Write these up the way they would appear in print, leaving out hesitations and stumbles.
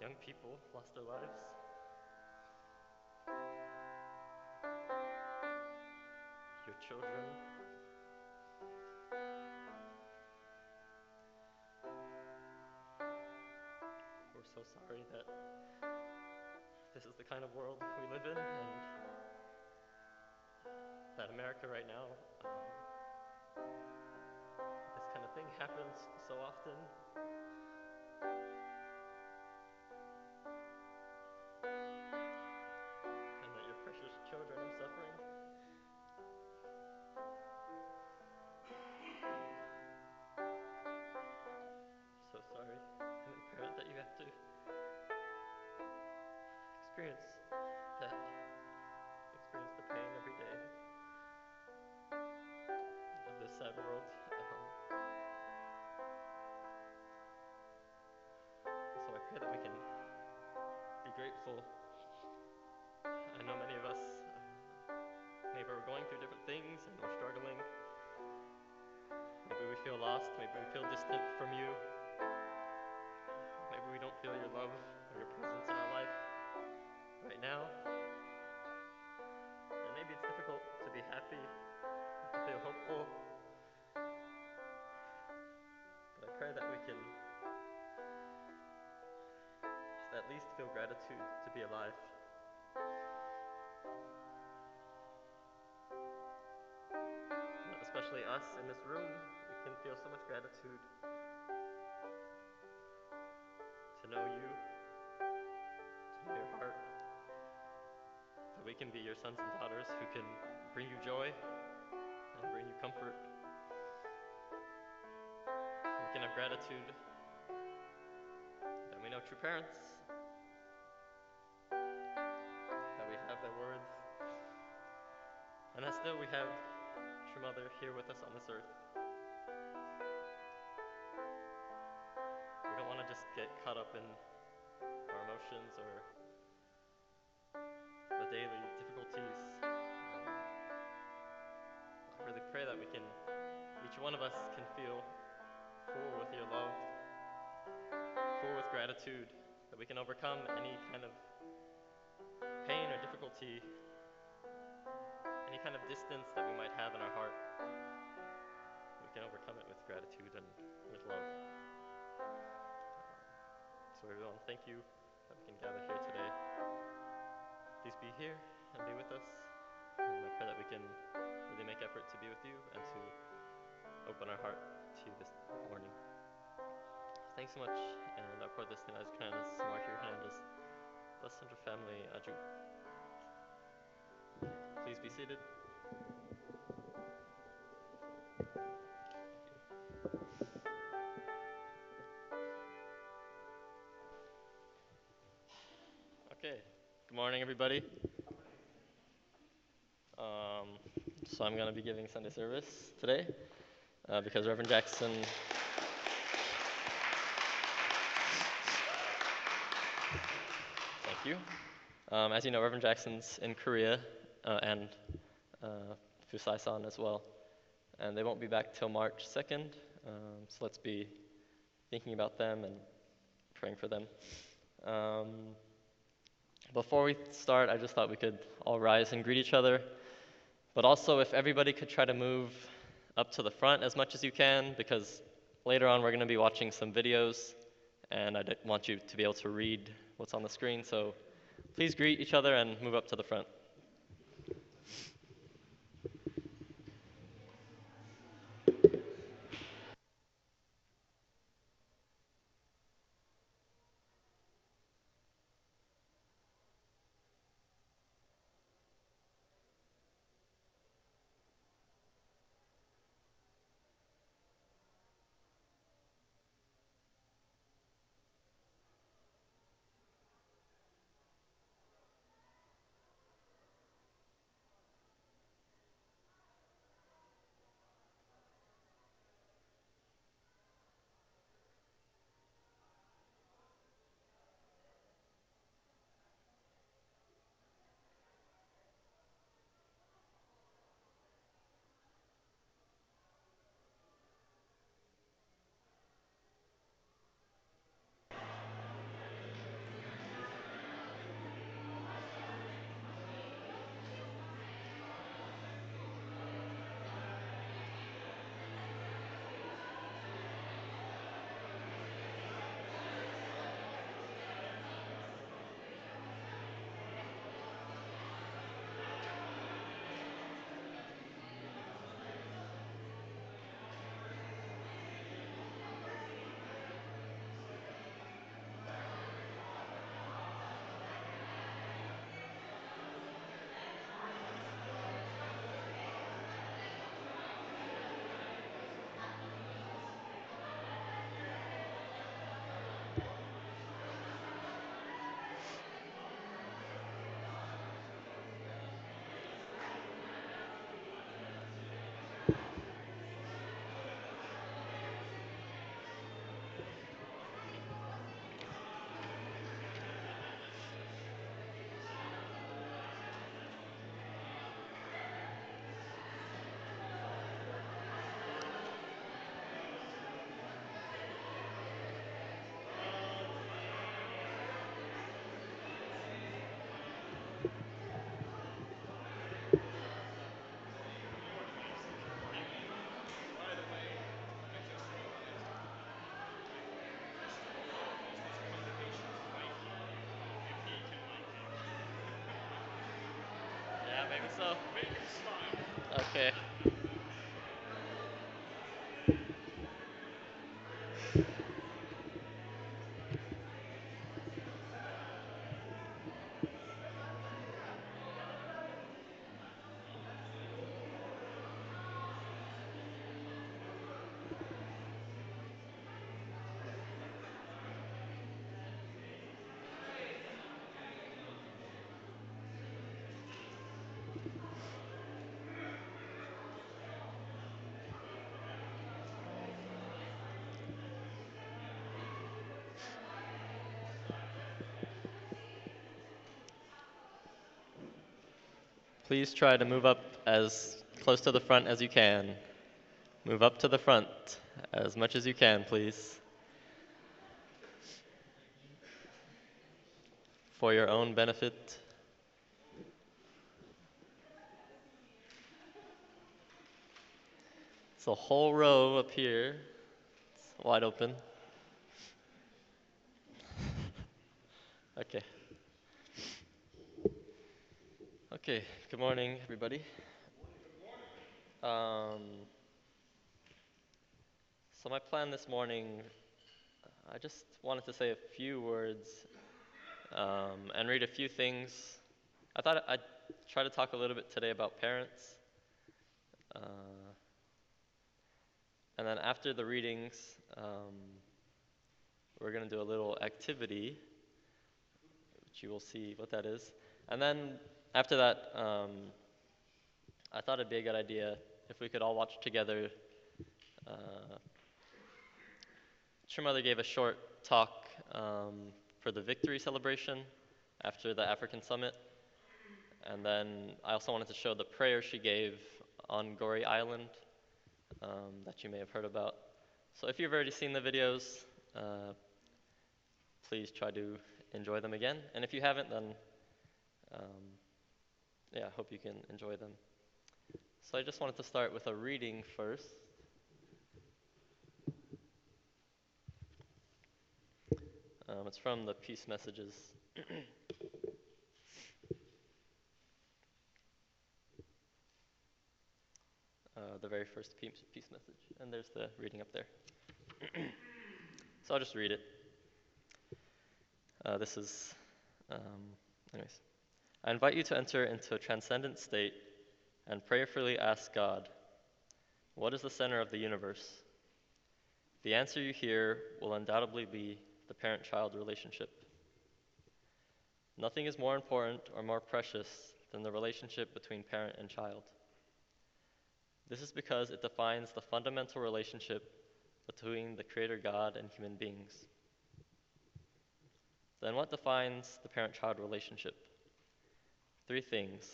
young people lost their lives. Your children. We're so sorry that this is the kind of world we live in, and that America right now, this kind of thing happens so often. And that your precious children are suffering. So sorry. I'm a parent that you have to experience that, experience the pain every day of this sad world. So I pray that we can be grateful. I know many of us, maybe we're going through different things and we're struggling. Maybe we feel lost, maybe we feel distant from you. Maybe we don't feel your love or your presence in our life right now. And maybe it's difficult to be happy, to feel hopeful. But I pray that we can just at least feel gratitude to be alive. Especially us in this room, we can feel so much gratitude to know you, to know your heart, that we can be your sons and daughters who can bring you joy and bring you comfort. We can have gratitude that we know true parents, that we have their words, and that still we have true mother here with us on this earth. We don't want to just get caught up in our emotions or the daily difficulties. I really pray that we can, each one of us can feel full with your love, full with gratitude, that we can overcome any kind of pain or difficulty, any kind of distance that we might have in our heart. We can overcome it with gratitude and with love. So everyone, thank you that we can gather here today. Please be here and be with us. And I pray that we can really make effort to be with you and to open our heart to you this morning. Thanks so much. And por destinas canas, Mark Hernandez, the Center Family Aju. Please be seated. Okay, good morning, everybody. So I'm going to be giving Sunday service today because Reverend Jackson. Thank you. As you know, Reverend Jackson's in Korea and Fusai-san as well, and they won't be back till March 2nd. So let's be thinking about them and praying for them. Before we start, I just thought we could all rise and greet each other. But also, if everybody could try to move up to the front as much as you can, because later on we're going to be watching some videos, and I want you to be able to read what's on the screen. So please greet each other and move up to the front. maybe so. Okay. Please try to move up as close to the front as you can. Move up to the front as much as you can, please. For your own benefit. It's a whole row up here. It's wide open. Okay. Okay, good morning, everybody. Um, so my plan this morning, I just wanted to say a few words and read a few things. I thought I'd try to talk a little bit today about parents. Uh, and then after the readings, we're going to do a little activity, which you will see what that is. And then after that, I thought it'd be a good idea if we could all watch together. Trimother gave a short talk for the victory celebration after the African summit. And then I also wanted to show the prayer she gave on Goree Island that you may have heard about. So if you've already seen the videos, please try to enjoy them again. And if you haven't, then yeah, I hope you can enjoy them. So I just wanted to start with a reading first. It's from the Peace Messages. The very first peace message. And there's the reading up there. So I'll just read it. This is, anyways. I invite you to enter into a transcendent state and prayerfully ask God, what is the center of the universe? The answer you hear will undoubtedly be the parent-child relationship. Nothing is more important or more precious than the relationship between parent and child. This is because it defines the fundamental relationship between the Creator God and human beings. Then what defines the parent-child relationship? Three things: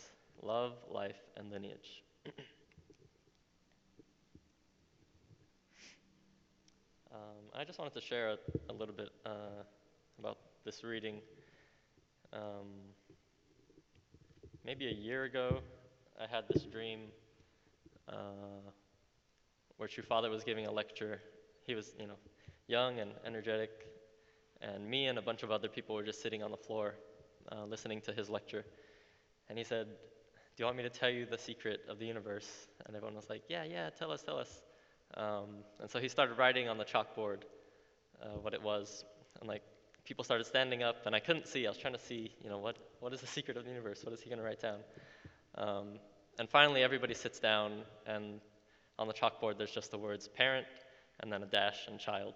love, life, and lineage. I just wanted to share a little bit about this reading. Maybe a year ago, I had this dream where True Father was giving a lecture. He was, young and energetic, and me and a bunch of other people were just sitting on the floor listening to his lecture. And he said, "Do you want me to tell you the secret of the universe?" And everyone was like, yeah, tell us. And so he started writing on the chalkboard what it was. And like, people started standing up, and I couldn't see. I was trying to see, what is the secret of the universe? What is he going to write down? And finally, everybody sits down, and on the chalkboard, there's just the words parent, and then a dash and child.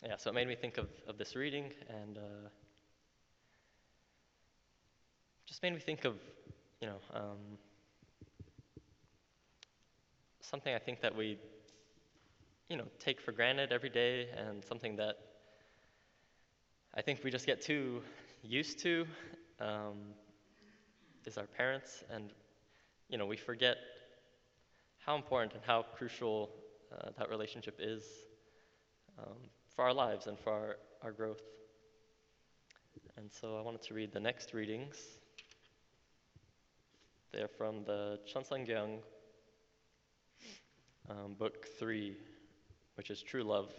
Yeah, so it made me think of this reading, and just made me think of, something I think that we, take for granted every day, and something that I think we just get too used to, is our parents, and, we forget how important and how crucial that relationship is for our lives and for our growth. And so I wanted to read the next readings. They're from the Cheonseongyeong, Book 3, which is True Love.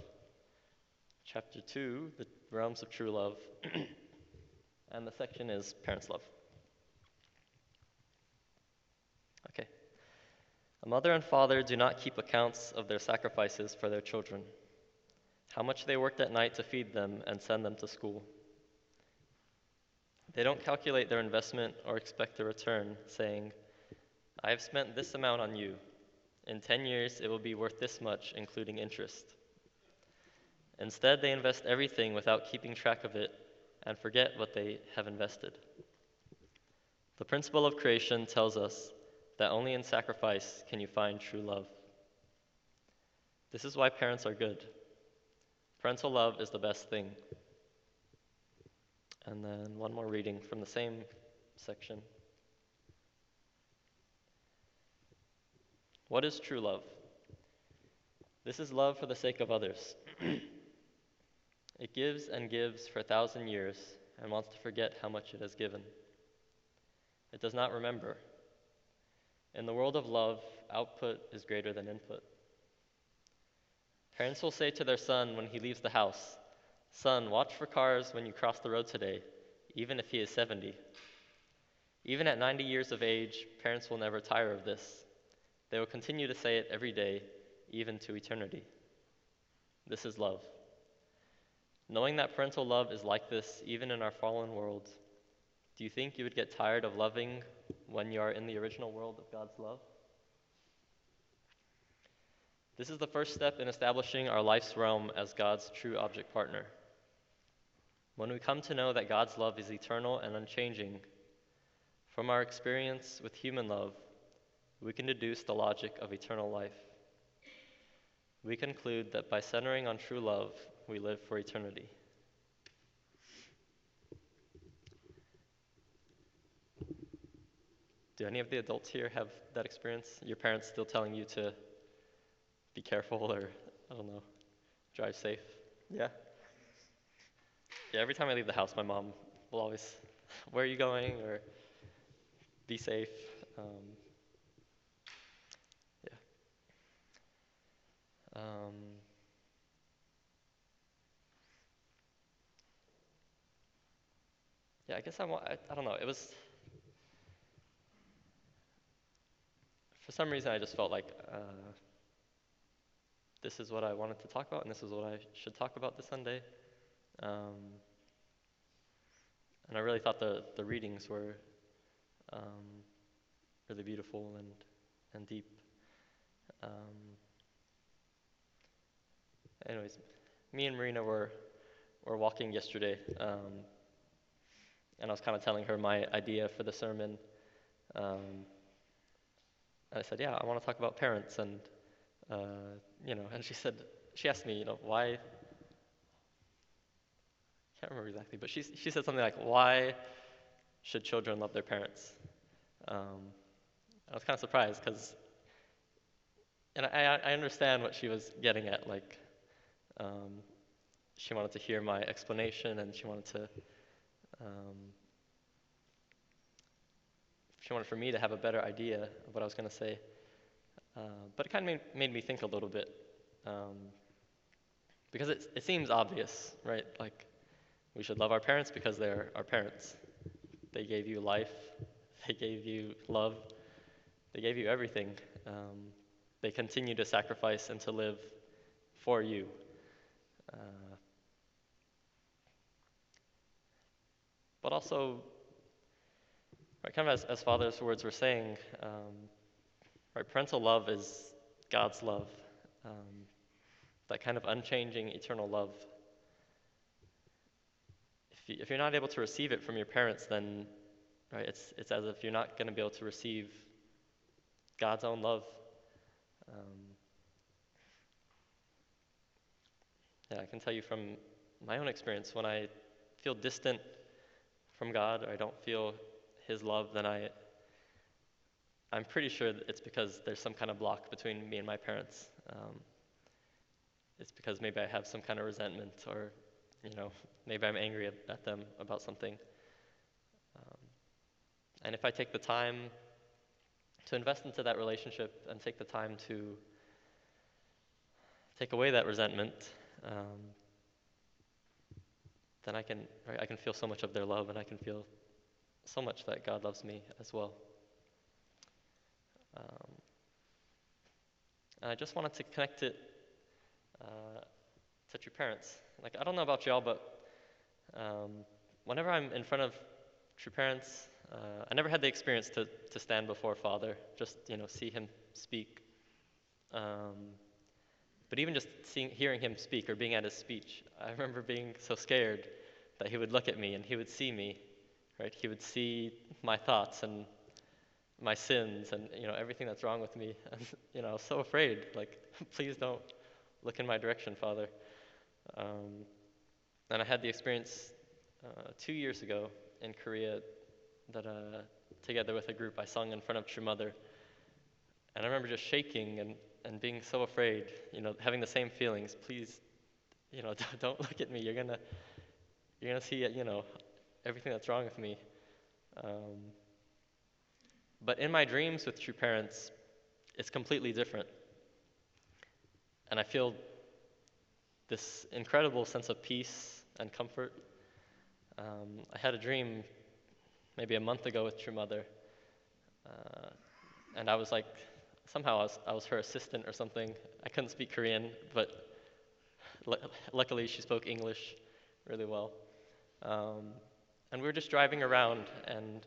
Chapter 2, The Realms of True Love. and the section is Parents' Love. Okay. A mother and father do not keep accounts of their sacrifices for their children, how much they worked at night to feed them and send them to school. They don't calculate their investment or expect a return, saying, I have spent this amount on you. In 10 years, it will be worth this much, including interest. Instead, they invest everything without keeping track of it and forget what they have invested. The principle of creation tells us that only in sacrifice can you find true love. This is why parents are good. Parental love is the best thing. And then one more reading from the same section. What is true love? This is love for the sake of others. It gives and gives for 1,000 years and wants to forget how much it has given. It does not remember. In the world of love, output is greater than input. Parents will say to their son when he leaves the house, Son, watch for cars when you cross the road today, even if he is 70. Even at 90 years of age, parents will never tire of this. They will continue to say it every day, even to eternity. This is love. Knowing that parental love is like this even in our fallen world, do you think you would get tired of loving when you are in the original world of God's love? This is the first step in establishing our life's realm as God's true object partner. When we come to know that God's love is eternal and unchanging, from our experience with human love, we can deduce the logic of eternal life. We conclude that by centering on true love, we live for eternity. Do any of the adults here have that experience? Your parents still telling you to be careful or, I don't know, drive safe? Yeah? Yeah, every time I leave the house, my mom will always, where are you going? Or be safe. Yeah. Yeah, I guess I don't know, it was, for some reason I just felt like this is what I wanted to talk about and this is what I should talk about this Sunday. And I really thought the readings were really beautiful and deep. Anyways, me and Marina were walking yesterday, and I was kind of telling her my idea for the sermon. And I said, yeah, I want to talk about parents, and and she asked me, why? I can't remember exactly, but she said something like, why should children love their parents? I was kind of surprised and I understand what she was getting at, like, she wanted to hear my explanation, and she wanted for me to have a better idea of what I was going to say. But it kind of made me think a little bit, because it seems obvious, right? Like, we should love our parents because they're our parents. They gave you life, they gave you love, they gave you everything. They continue to sacrifice and to live for you. But also, right, kind of as Father's words were saying, right, parental love is God's love, that kind of unchanging, eternal love. If you're not able to receive it from your parents, then, right, it's as if you're not going to be able to receive God's own love. Yeah, I can tell you from my own experience, when I feel distant from God, or I don't feel His love, then I'm pretty sure that it's because there's some kind of block between me and my parents. It's because maybe I have some kind of resentment, or maybe I'm angry at them about something. And if I take the time to invest into that relationship and take the time to take away that resentment, then I can feel so much of their love, and I can feel so much that God loves me as well. Um, and I just wanted to connect it uh, to true parents. Like, I don't know about y'all, but um, whenever I'm in front of true parents, I never had the experience to stand before Father, just, see him speak. Um, but even just hearing him speak or being at his speech, I remember being so scared that he would look at me and he would see me, right? He would see my thoughts and my sins and, everything that's wrong with me. And, I was so afraid, like, please don't look in my direction, Father. Um, and I had the experience 2 years ago in Korea that together with a group I sung in front of True Mother. And I remember just shaking and being so afraid, having the same feelings. Please, don't look at me. You're gonna see, everything that's wrong with me. Um, but in my dreams with true parents, it's completely different. And I feel this incredible sense of peace and comfort. I had a dream maybe a month ago with True Mother, uh, and I was like, somehow I was her assistant or something. I couldn't speak Korean, but luckily she spoke English really well. Um, and we were just driving around, and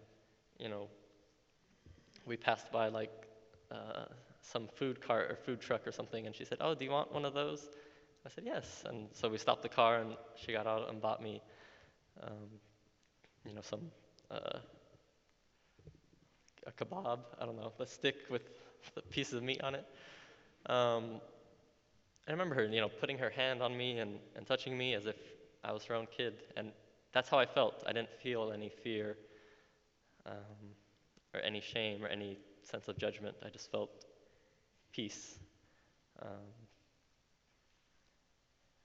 you know, we passed by like some food cart or food truck or something, and she said, "Oh, do you want one of those?" I said, "Yes." And so we stopped the car, and she got out and bought me, um, some uh, a kebab. I don't know, the stick with the pieces of meat on it. Um, I remember her, putting her hand on me and touching me as if I was her own kid, and that's how I felt. I didn't feel any fear, um, or any shame or any sense of judgment. I just felt peace. Um,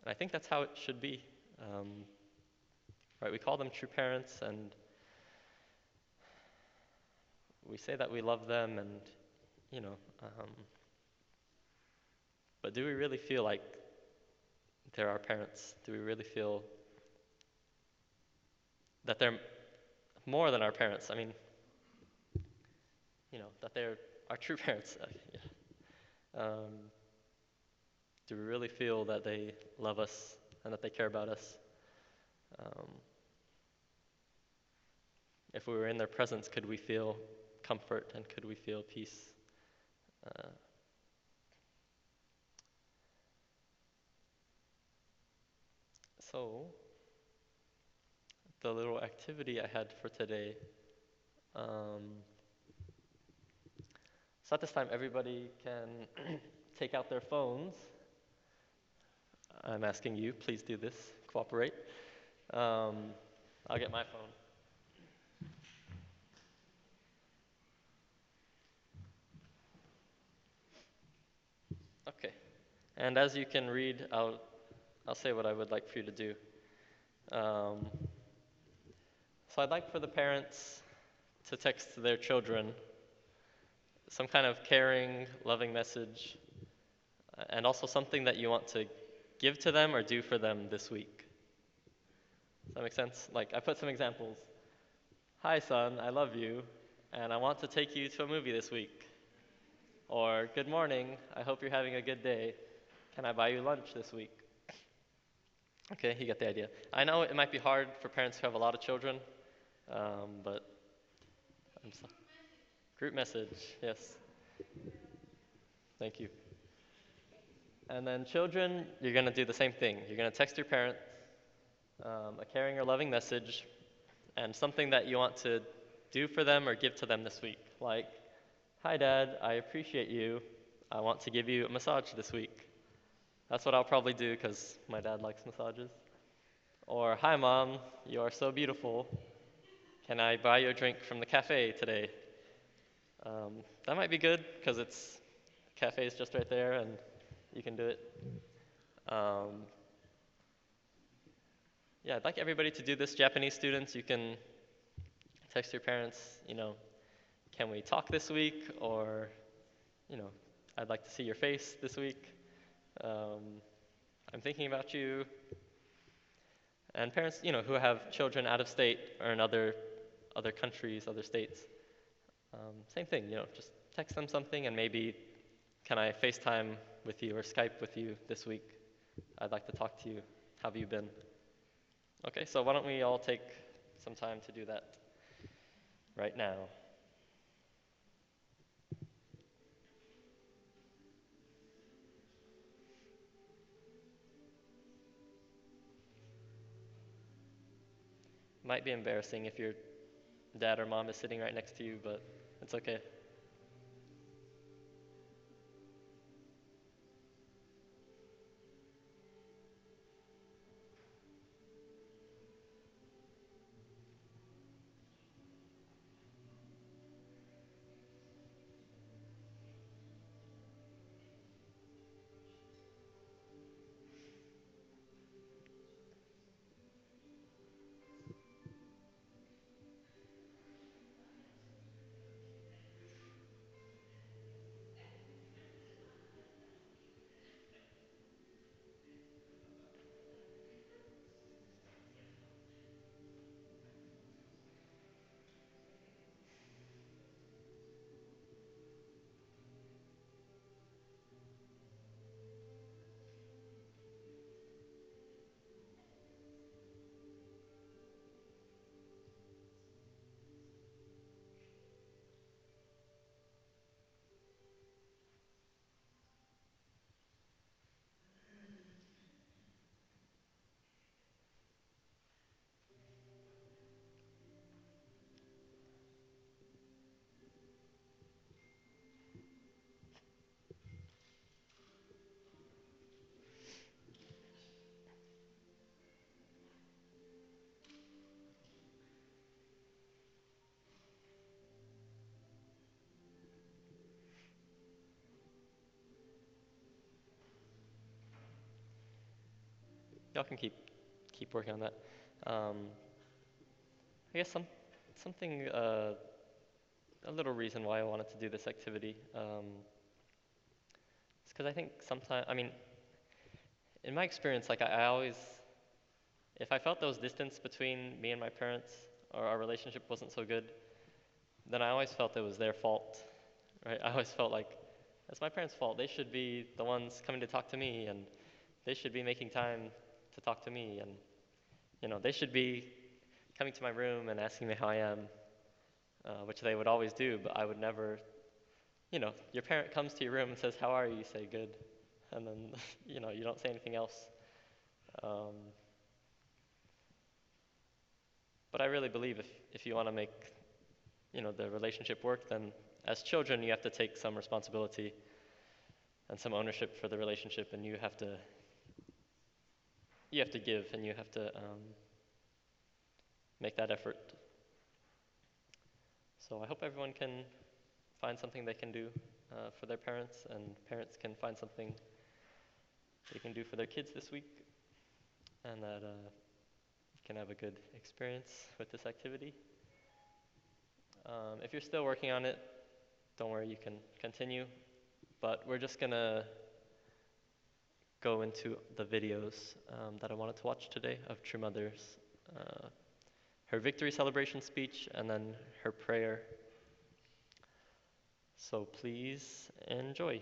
and I think that's how it should be. Um, right? We call them true parents, and we say that we love them, and you know, um, but do we really feel like they're our parents? Do we really feel that they're more than our parents? I mean, that they're our true parents. Yeah. Do we really feel that they love us and that they care about us? Um, if we were in their presence, could we feel comfort and could we feel peace? Uh, so, the little activity I had for today. Um, so at this time, everybody can take out their phones. I'm asking you, please do this, cooperate. Um, I'll get my phone. Okay. And as you can read, I'll say what I would like for you to do. Um, so I'd like for the parents to text their children some kind of caring, loving message, and also something that you want to give to them or do for them this week. Does that make sense? Like, I put some examples. Hi, son, I love you, and I want to take you to a movie this week. Or, good morning, I hope you're having a good day. Can I buy you lunch this week? Okay, you get the idea. I know it might be hard for parents who have a lot of children, but I'm sorry. Group message, yes. Thank you. And then children, you're going to do the same thing. You're going to text your parents a caring or loving message and something that you want to do for them or give to them this week. Like, hi, Dad, I appreciate you. I want to give you a massage this week. That's what I'll probably do because my dad likes massages. Or, hi, Mom, you are so beautiful. Can I buy you a drink from the cafe today? That might be good because cafe is just right there and you can do it. Um, yeah, I'd like everybody to do this. Japanese students, you can text your parents, can we talk this week? Or, I'd like to see your face this week. I'm thinking about you. And parents, who have children out of state or in other countries, other states, same thing, just text them something and maybe, can I FaceTime with you or Skype with you this week? I'd like to talk to you. How have you been? Okay, so why don't we all take some time to do that right now? Might be embarrassing if your dad or mom is sitting right next to you, but it's okay. Y'all can keep working on that. Um, I guess something a little reason why I wanted to do this activity. It's because I think sometimes, I mean, in my experience, like I always, if I felt there was distance between me and my parents, or our relationship wasn't so good, then I always felt it was their fault, right? I always felt like it's my parents' fault. They should be the ones coming to talk to me, and they should be making time to talk to me, and they should be coming to my room and asking me how I am, which they would always do, but I would never. Your parent comes to your room and says, "How are you?" You say, "Good," and then you don't say anything else. Um, but I really believe if you want to make the relationship work, then as children you have to take some responsibility and some ownership for the relationship, and you have to give, and you have to make that effort. So I hope everyone can find something they can do for their parents, and parents can find something they can do for their kids this week, and that you can have a good experience with this activity. If you're still working on it, don't worry, you can continue. But we're just gonna go into the videos that I wanted to watch today of True Mother's, her victory celebration speech, and then her prayer. So please enjoy.